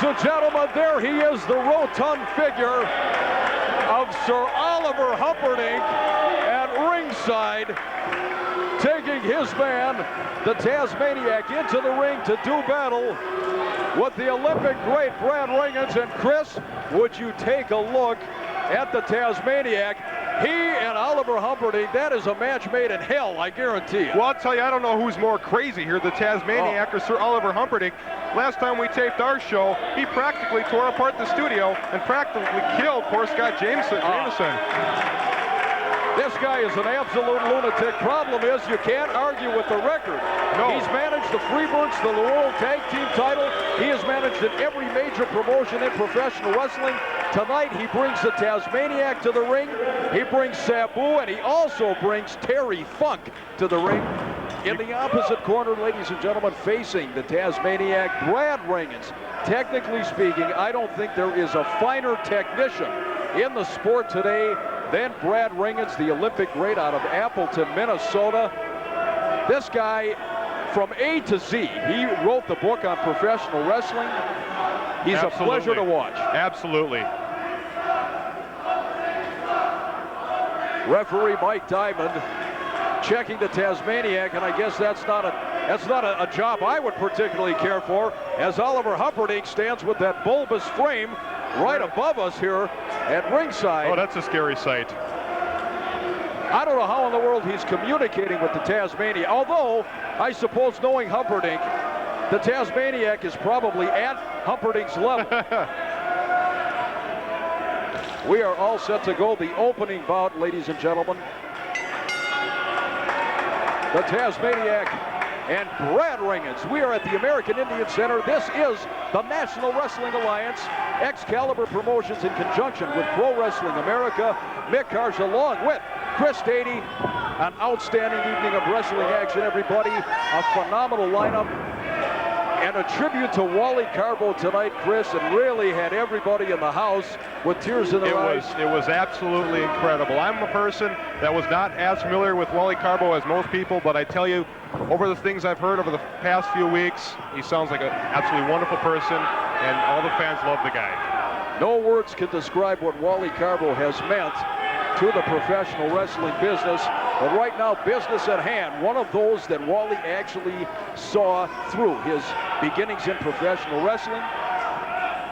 Ladies and gentlemen, there he is, the rotund figure of Sir Oliver Humperdinck at ringside, taking his man, the Tazmaniac, into the ring to do battle with the Olympic great Brad Rheingans. And Chris, would you take a look at the Tazmaniac? He and Oliver Humperdinck, that is a match made in hell, I guarantee you. Well, I'll tell you, I don't know who's more crazy here, the Tazmaniac or Sir Oliver Humperdinck. Last time we taped our show, he practically tore apart the studio and practically killed poor Scott Jameson. This guy is an absolute lunatic. Problem is, you can't argue with the record. No. He's managed the Freebirds, the World Tag Team title. He has managed in every major promotion in professional wrestling. Tonight, he brings the Tazmaniac to the ring. He brings Sabu, and he also brings Terry Funk to the ring. In the opposite corner, ladies and gentlemen, facing the Tazmaniac, Brad Rheingans. Technically speaking, I don't think there is a finer technician in the sport today than Brad Rheingans, the Olympic great out of Appleton, Minnesota. This guy, from A to Z, he wrote the book on professional wrestling. He's a pleasure to watch. Absolutely. Referee Mike Diamond checking the Tazmaniac, and I guess that's not a job I would particularly care for, as Oliver Humperdinck stands with that bulbous frame right above us here at ringside. Oh, that's a scary sight. I don't know how in the world he's communicating with the Tazmaniac, although I suppose, knowing Humperdinck, the Tazmaniac is probably at Humperdinck's level. We are all set to go. The opening bout, ladies and gentlemen. The Tazmaniac and Brad Rheingans. We are at the American Indian Center. This is the National Wrestling Alliance, Excalibur Promotions, in conjunction with Pro Wrestling America. Mick Karsh along with Chris Stady. An outstanding evening of wrestling action, everybody. A phenomenal lineup. And a tribute to Wally Carbo tonight, Chris, and really had everybody in the house with tears in their eyes. It was absolutely incredible. I'm a person that was not as familiar with Wally Carbo as most people, but I tell you, over the things I've heard over the past few weeks, he sounds like an absolutely wonderful person, and all the fans love the guy. No words can describe what Wally Carbo has meant to the professional wrestling business. But right now, business at hand. One of those that Wally actually saw through his beginnings in professional wrestling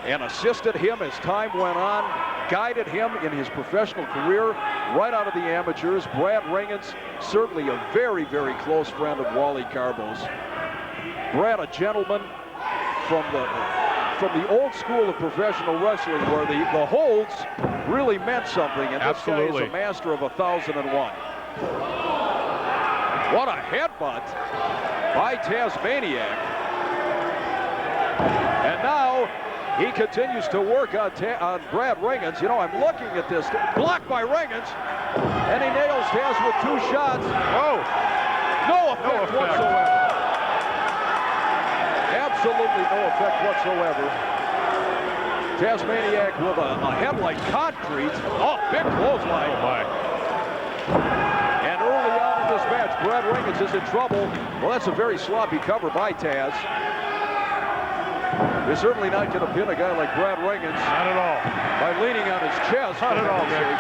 and assisted him as time went on, guided him in his professional career right out of the amateurs. Brad Rheingans, certainly a very, very close friend of Wally Carbo's. Brad, a gentleman from the old school of professional wrestling, where the holds really meant something, and this guy is a master of 1001. What a headbutt by Tazmaniac. And now he continues to work on Brad Rheingans. You know, I'm looking at this. Blocked by Rheingans, and he nails Taz with 2 shots. Oh! No effect whatsoever. Absolutely no effect whatsoever. Tazmaniac with a head like concrete. Oh, big clothesline. Oh my. And early on in this match, Brad Rheingans is in trouble. Well, that's a very sloppy cover by Taz. You're certainly not going to pin a guy like Brad Rheingans. Not at all. By leaning on his chest. Not at all, Mick.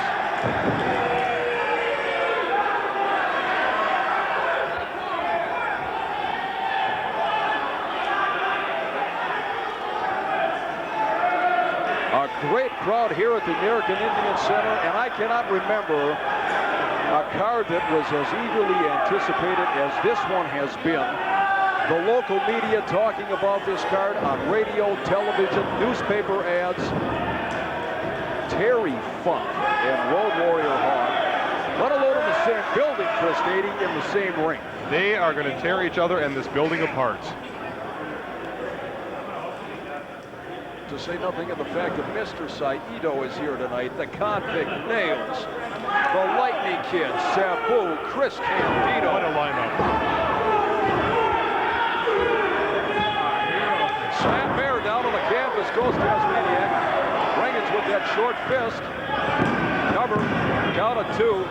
A great crowd here at the American Indian Center, and I cannot remember a card that was as eagerly anticipated as this one has been. The local media talking about this card on radio, television, newspaper ads. Terry Funk and Road Warrior Hawk, let alone in the same building, Chris Stady, in the same ring. They are going to tear each other and this building apart. To say nothing of the fact that Mr. Saito is here tonight. The Convict Nails, the Lightning Kid, Sabu, Chris Candido. What a lineup. Slam bear down on the canvas goes Tazmaniac. Rheingans with that short fist. Cover, count of 2.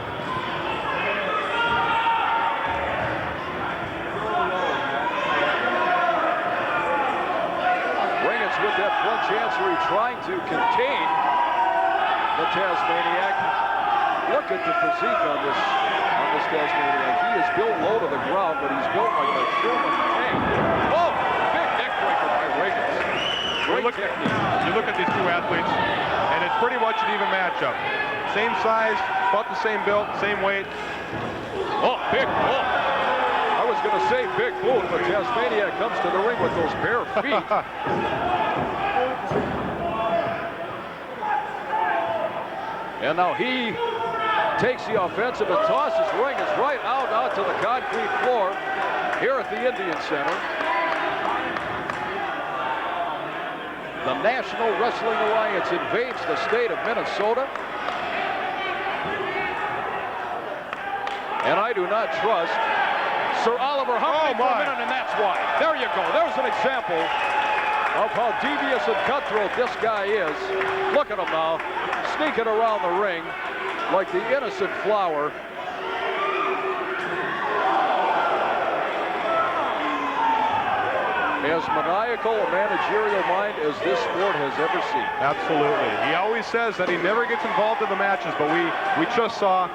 With that front look at the physique on this Tazmaniac. He is built low to the ground, but he's built like a Sherman tank. Oh, big neck breaker by Rheingans. Great technique. You look at these two athletes, and it's pretty much an even matchup. Same size, about the same build, same weight. Oh, big boot. I was going to say big boot, but Tazmaniac comes to the ring with those bare feet. And now he takes the offensive and tosses Rheingans right out to the concrete floor here at the Indian Center. The National Wrestling Alliance invades the state of Minnesota. And I do not trust Sir Oliver Humphrey for a minute, and that's why. There you go. There's an example of how devious and cutthroat this guy is. Look at him now, sneaking around the ring like the innocent flower. As maniacal a managerial mind as this sport has ever seen. Absolutely. He always says that he never gets involved in the matches, but we just saw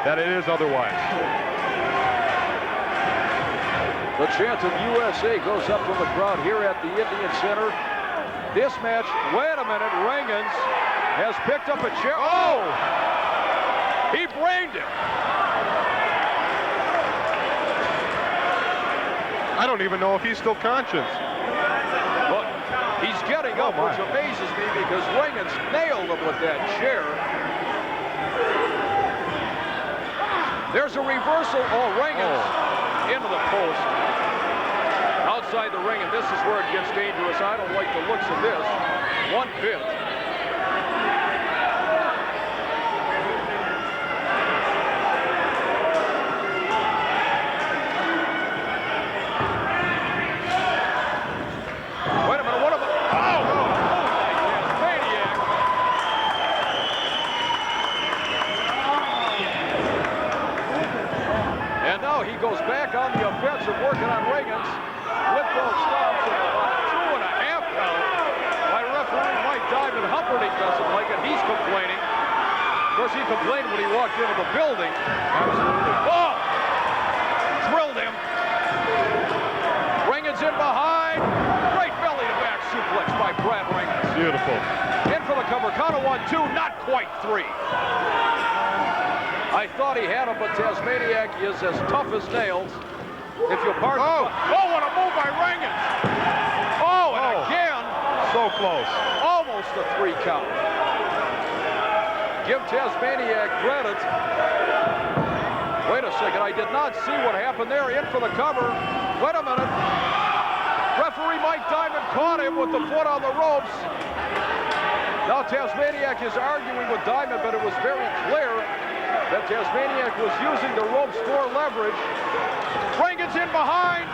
that it is otherwise. The chant of USA goes up from the crowd here at the Indian Center. This match, wait a minute, Rheingans has picked up a chair. Oh! He brained it. I don't even know if he's still conscious. Look, he's getting up, which amazes me because Rheingans nailed him with that chair. There's a reversal. Oh, Rheingans into the post. Outside the ring, and this is where it gets dangerous. I don't like the looks of this one bit. Wait a minute, what about... Oh! Tazmaniac. And now he goes back on the offensive, working on Rheingans with those stomps and a 2.5 count by referee Mike Diamond. Humperdinck doesn't like it. He's complaining. Of course, he complained when he walked into the building. Absolutely. Oh! Drilled him. Rheingans in behind. Great belly-to-back suplex by Brad Rheingans. Beautiful. In for the cover. Count of 1, 2, not quite 3. I thought he had him, but Tazmaniac is as tough as nails. If you'll pardon. Oh, what a move by Rheingans. Oh, and again. So close. Almost a 3 count. Give Tazmaniac credit. Wait a second. I did not see what happened there. In for the cover. Wait a minute. Referee Mike Diamond caught him with the foot on the ropes. Now Tazmaniac is arguing with Diamond, but it was very clear that Tazmaniac was using the ropes for leverage. Rheingans in behind.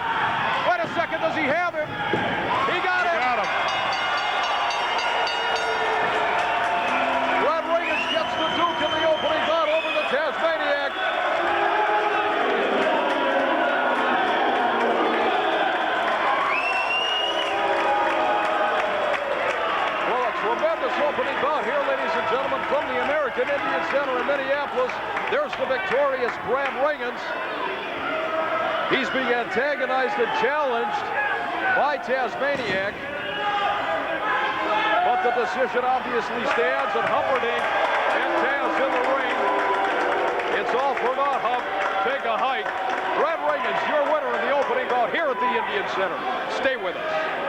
Wait a second, does he have him? He got him. Got him. Brad Rheingans gets the Duke in the opening bout over the Tazmaniac. Well, a tremendous opening bout here, ladies and gentlemen, from the American Indian Center in Minneapolis. There's the victorious Brad Rheingans. He's being antagonized and challenged by Tazmaniac. But the decision obviously stands, and Humperdinck and Taz in the ring. It's all for naught, Hump. Take a hike. Brad Rheingans, your winner in the opening bout here at the Indian Center. Stay with us.